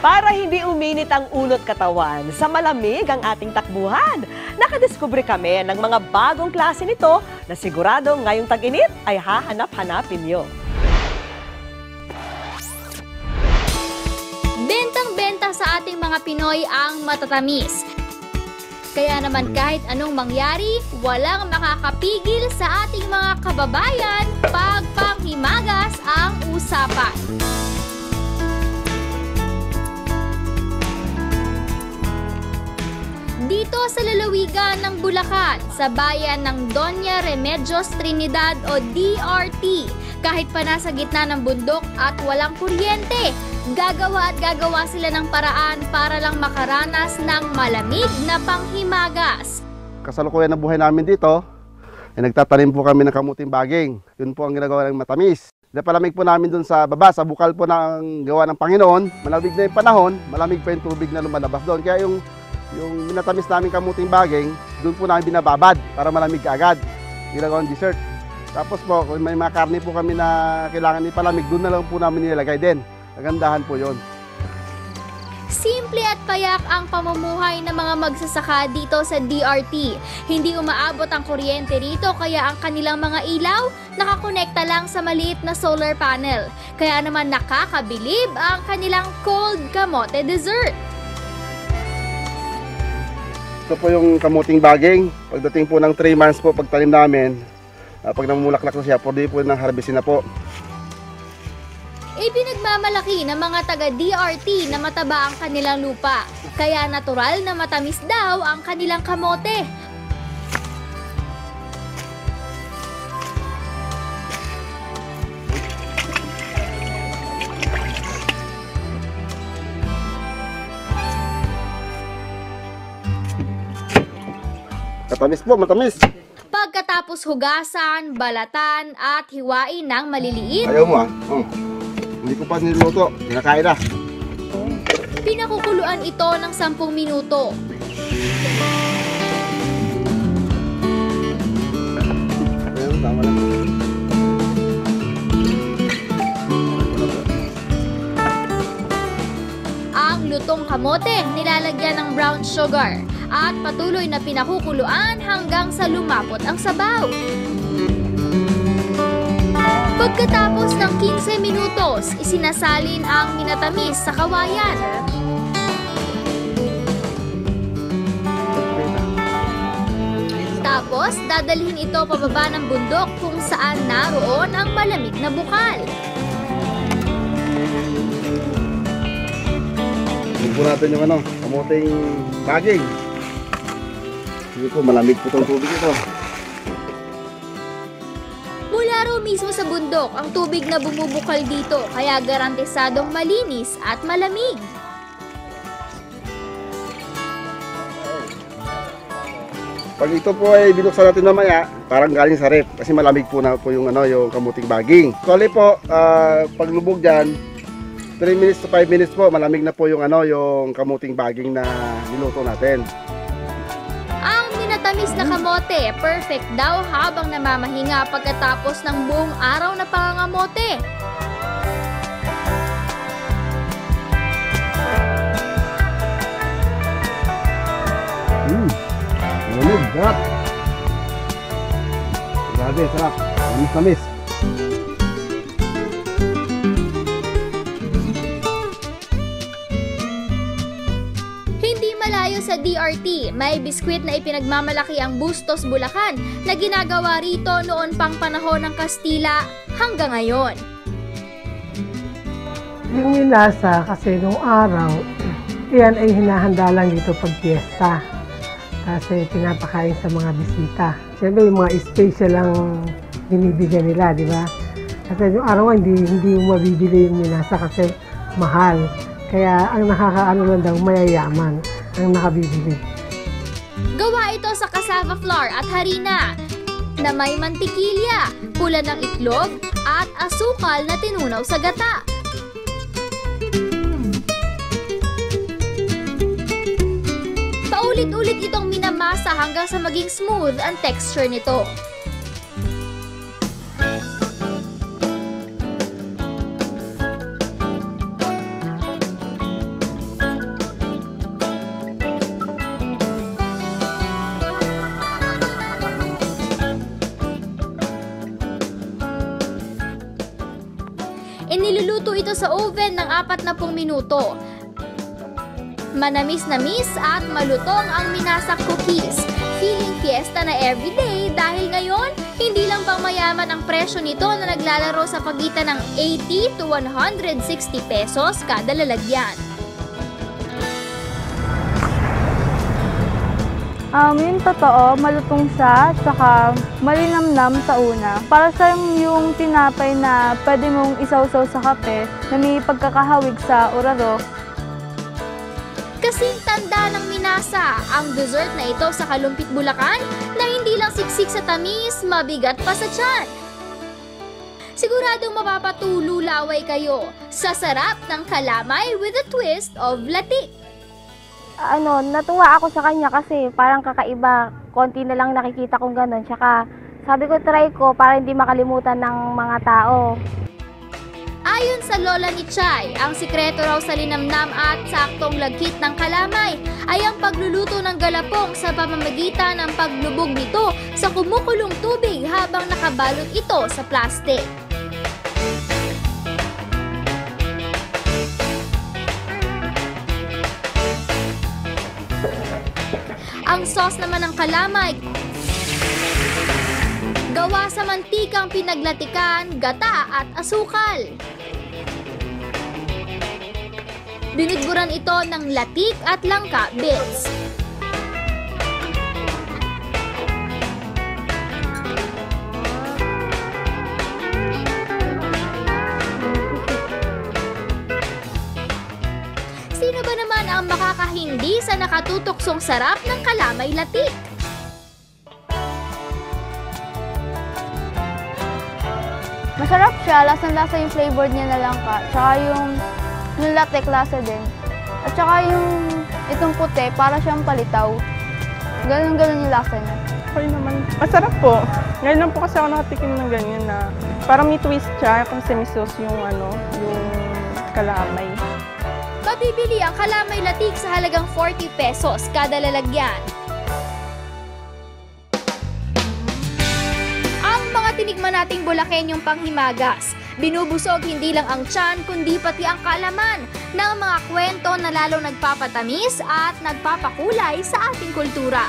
Para hindi uminit ang ulot katawan, sa malamig ang ating takbuhan. Nakadiskubre kami ng mga bagong klase nito na sigurado ngayong tag-init ay hahanap-hanapin nyo. Bentang-benta sa ating mga Pinoy ang matatamis. Kaya naman kahit anong mangyari, walang makakapigil sa ating mga kababayan pag panghimagas ang usapan. Dito sa lalawigan ng Bulacan, sa bayan ng Doña Remedios Trinidad o DRT, kahit pa nasa gitna ng bundok at walang kuryente, gagawa sila ng paraan para lang makaranas ng malamig na panghimagas. Kasalukuyan ng buhay namin dito, nagtatanim po kami ng kamuting baging. Yun po ang ginagawa ng matamis. Napalamig po namin dun sa baba, sa bukal po ng gawa ng Panginoon. Malamig na yung panahon, malamig pa yung tubig na lumalabas doon. Kaya yung minatamis namin kamuting baging, doon po namin binababad para malamig agad. Ginagawang dessert. Tapos po, kung may mga karne po kami na kailangan ipalamig, doon na lang po namin nilalagay din. Nagandahan po yon. Simple at payak ang pamumuhay ng mga magsasaka dito sa DRT. Hindi umaabot ang kuryente rito kaya ang kanilang mga ilaw nakakonekta lang sa maliit na solar panel. Kaya naman nakakabilib ang kanilang cold kamote dessert. Ito po yung kamuting baging. Pagdating po ng 3 months po pagtanim namin, pag namumulaklak na siya, pwede po ng harvestin na po. Ipinagmamalaki ng mga taga-DRT na mataba ang kanilang lupa. Kaya natural na matamis daw ang kanilang kamote. Matamis po, matamis. Pagkatapos hugasan, balatan at hiwain ng maliliit, Ayaw mo Hindi ko pa niluto, kinakain na. pinakukuluan ito ng 10 minuto. Ayun, tama lang. Ang lutong kamote nilalagyan ng brown sugar at patuloy na pinakukuluan hanggang sa lumapot ang sabaw. Pagkatapos ng 15 minutos, isinasalin ang minatamis sa kawayan. Tapos, dadalhin ito pababa ng bundok kung saan naroon ang malamig na bukal. Tingnan po natin yung kamuting baging. Hindi po, malamig po itong tubig ito. Mula raw mismo sa bundok ang tubig na bumubukal dito, kaya garantisadong malinis at malamig. Pag ito po ay binuksan natin mamaya, parang galing sa ref kasi malamig po na po yung yung kamuting baging. Actually po, paglubog diyan, 3 minutes to 5 minutes po, malamig na po yung yung kamuting baging na niluto natin. Ang minatamis na kamote, perfect daw habang namamahinga pagkatapos ng buong araw na pangangamote. Malamig, sarap. Grabe, sarap. Tamis-tamis. Hindi malayo sa DRT, may biskwit na ipinagmamalaki ang Bustos Bulacan na ginagawa rito noon pang panahon ng Kastila hanggang ngayon. Yung minasa kasi nung araw, yan ay hinahanda lang dito pag fiesta. Kasi pinapakain sa mga bisita. Siyempre yung mga special lang binibigyan nila, di ba? Kasi yung araw hindi mo mabibili yung minasa kasi mahal. Kaya ang nakakaano lang daw, mayayaman ang nakabibili. Gawa ito sa cassava flour at harina na may mantikilya, pula ng itlog at asukal na tinunaw sa gata. Paulit-ulit itong minamasa hanggang sa maging smooth ang texture nito. ito sa oven ng 40 minuto. Manamis-namis at malutong ang minasak cookies. Feeling fiesta na everyday dahil ngayon, hindi lang pang mayaman ang presyo nito na naglalaro sa pagitan ng 80 to 160 pesos kada lalagyan. Yung totoo, malutong siya, tsaka malinamnam sa una. Para sa yung tinapay na pwede mong isawsaw sa kape na may pagkakahawig sa uraro. Kasing tanda ng minasa ang dessert na ito sa Kalumpit, Bulacan na hindi lang siksik sa tamis, mabigat pa sa tiyan. Siguradong mapapatululaway kayo sa sarap ng kalamay with a twist of latik. Natuwa ako sa kanya kasi parang kakaiba. Konti na lang nakikita kong ganun. Tsaka sabi ko try ko para hindi makalimutan ng mga tao. Ayon sa lola ni Chay, ang sikreto raw sa linamnam at saktong lagkit ng kalamay ay ang pagluluto ng galapong sa pamamagitan ng paglubog nito sa kumukulong tubig habang nakabalot ito sa plastic. Ang sauce naman ng kalamay, gawa sa mantikang pinaglatikan, gata at asukal. Binudburan ito ng latik at langka bits. Sino ba naman ang makakahindi sa nakatutuksong sarap ng kalamay latik? Masarap siya, lasang-lasa yung flavor niya na langka. Tsaka yung latek lasa din. At tsaka yung itong puti, para siyang palitaw. Ganun-ganun yung lasa niya. Okay naman. Masarap po. Ngayon lang po kasi ako nakatikim ng ganyan na parang may twist siya kung semi-sauce yung yung kalamay. Mabibili ang kalamay latik sa halagang 40 pesos kada lalagyan. Ang mga tinikman nating Bulakenyong panghimagas, binubusog hindi lang ang tiyan kundi pati ang kaalaman ng mga kwento na lalong nagpapatamis at nagpapakulay sa ating kultura.